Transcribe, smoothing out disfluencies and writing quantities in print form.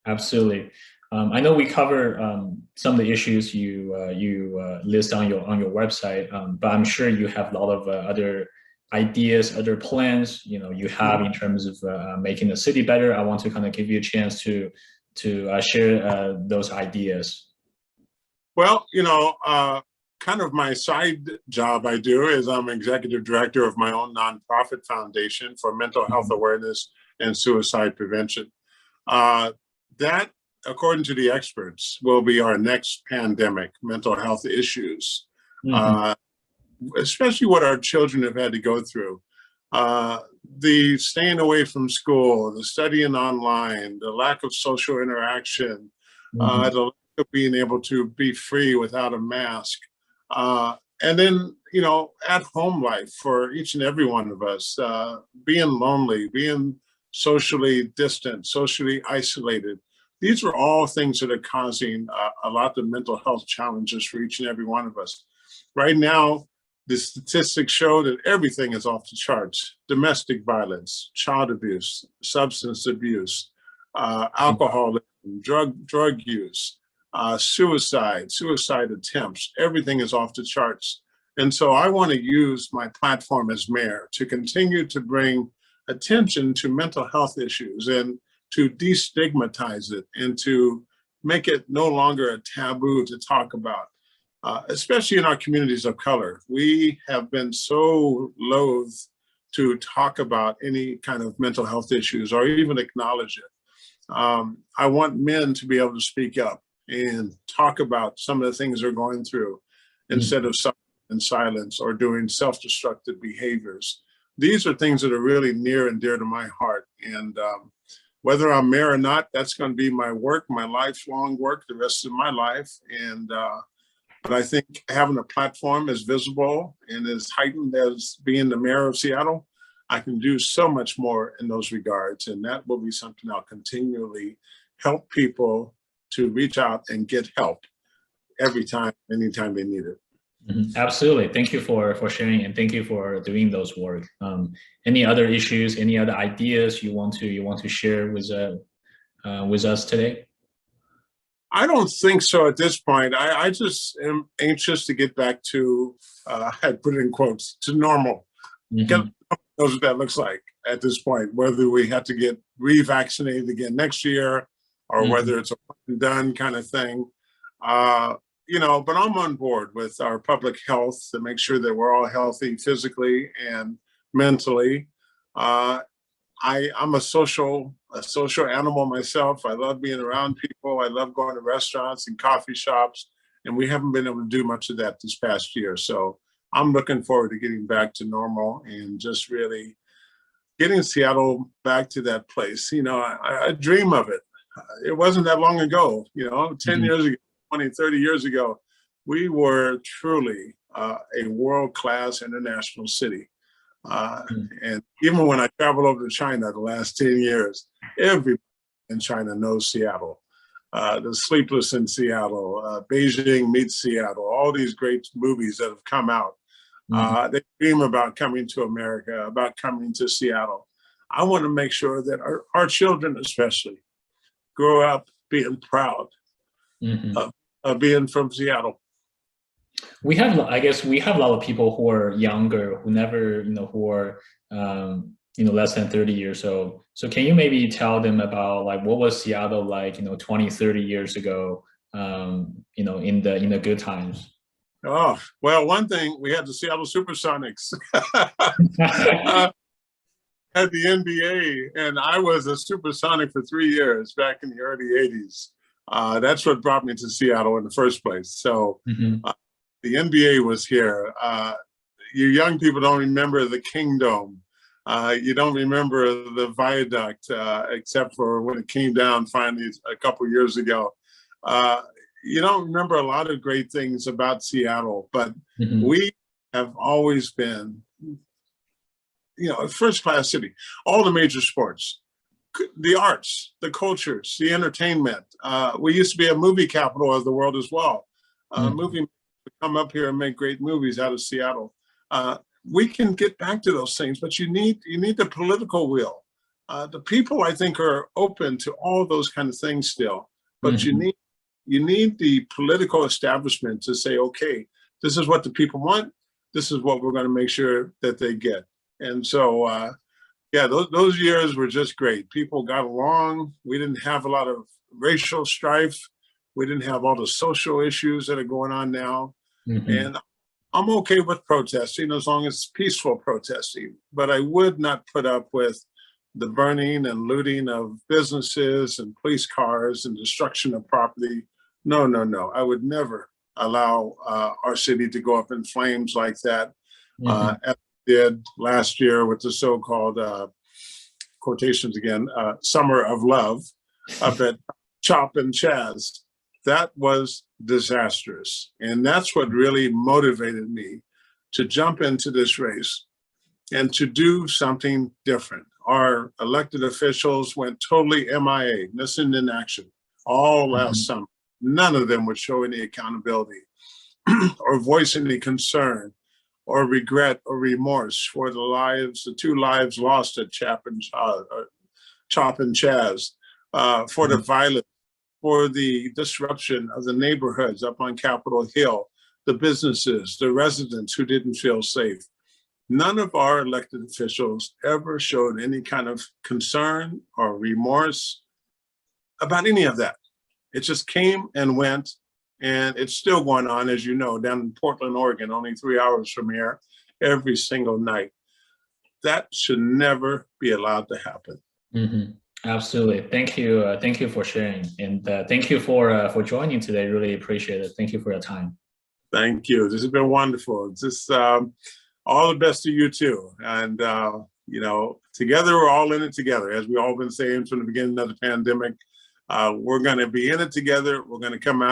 Absolutely. I know we cover some of the issues you list on your website, but I'm sure you have a lot of other ideas, other plans. You have in terms of making the city better. I want to kind of give you a chance to share those ideas. Well, kind of my side job I do is I'm executive director of my own nonprofit foundation for mental health Mhm. awareness and suicide prevention. Uh, that, according to the experts, will be our next pandemic, mental health issues, Mhm. uh, especially what our children have had to go through. Uh, the staying away from school, the studying online, the lack of social interaction, Mhm. the lack of being able to be free without a mask. And then, at home life for each and every one of us, being lonely, being socially distant, socially isolated. These are all things that are causing a lot of mental health challenges for each and every one of us. Right now, the statistics show that everything is off the charts: domestic violence, child abuse, substance abuse, alcoholism, drug use, suicide attempts. Everything is off the charts. And so I want to use my platform as mayor to continue to bring attention to mental health issues and to destigmatize it and to make it no longer a taboo to talk about, especially in our communities of color. We have been so loath to talk about any kind of mental health issues or even acknowledge it. I want men to be able to speak up and talk about some of the things they're going through instead Mhm. of suffering in silence or doing self-destructive behaviors. These are things that are really near and dear to my heart. And whether I'm mayor or not, that's going to be my work, my lifelong work, the rest of my life. But I think having a platform as visible and as heightened as being the mayor of Seattle, I can do so much more in those regards. And that will be something I'll continually help people to reach out and get help every time, anytime they need it. Mhm. Absolutely. Thank you for sharing and thank you for doing those work. Any other issues, any other ideas you want to share with us today? I don't think so at this point. I just am anxious to get back to, I put it in quotes, to normal. Get Mhm. knows what that looks like at this point, whether we have to get revaccinated again next year or Mhm. whether it's a one and done kind of thing. Uh, but I'm on board with our public health to make sure that we're all healthy physically and mentally. Uh, I'm a social animal myself. I love being around people. I love going to restaurants and coffee shops, and we haven't been able to do much of that this past year. So I'm looking forward to getting back to normal and just really getting Seattle back to that place. I dream of it. It wasn't that long ago, 10 Mhm. years ago, 20, 30 years ago, we were truly a world-class international city. Uh, Mhm. and even when I traveled over to China the last 10 years, everybody in China knows Seattle. The Sleepless in Seattle, Beijing meets Seattle, all these great movies that have come out. Mhm. They dream about coming to America, about coming to Seattle. I want to make sure that our children, especially, grow up being proud Mhm. of being from Seattle. I guess we have a lot of people who are younger, who never, who are, less than 30 years old. So can you maybe tell them about like what was Seattle like, 20, 30 years ago, in the good times? Oh, well, one thing, we had the Seattle Supersonics. At the NBA, and I was a Supersonic for 3 years back in the early 80s. That's what brought me to Seattle in the first place. So Mhm. uh, the NBA was here. You young people don't remember the Kingdom. You don't remember the viaduct, except for when it came down finally a couple years ago. Uh, you don't remember a lot of great things about Seattle, but Mhm. we have always been, a first class city. All the major sports, the arts, the cultures, the entertainment. We used to be a movie capital of the world as well. Mhm. Movie come up here and make great movies out of Seattle. We can get back to those things, but you need the political will. the people, I think, are open to all those kind of things still. But Mhm. you need the political establishment to say, okay, this is what the people want. This is what we're going to make sure that they get. And so, yeah, those years were just great. People got along. We didn't have a lot of racial strife. We didn't have all the social issues that are going on now. Mhm. And I'm okay with protesting as long as it's peaceful protesting, but I would not put up with the burning and looting of businesses and police cars and destruction of property. No, no, no. I would never allow our city to go up in flames like that, Mhm. as we did last year with the so-called quotations again, Summer of Love up at Chop and Chaz. That was disastrous. And that's what really motivated me to jump into this race and to do something different. Our elected officials went totally MIA, missing in action, all last Mhm. summer. None of them would show any accountability or voice any concern or regret or remorse for the two lives lost at Chop and Chaz, for the Mhm. violence, for the disruption of the neighborhoods up on Capitol Hill, the businesses, the residents who didn't feel safe. None of our elected officials ever showed any kind of concern or remorse about any of that. It just came and went, and it's still going on, as you know, down in Portland, Oregon, only 3 hours from here, every single night. That should never be allowed to happen. Mhm. Absolutely. Thank you. Thank you for sharing, and thank you for joining today. Really appreciate it. Thank you for your time. Thank you. This has been wonderful. Just all the best to you too. And together we're all in it together, as we all been saying from the beginning of the pandemic. We're going to be in it together. We're going to come out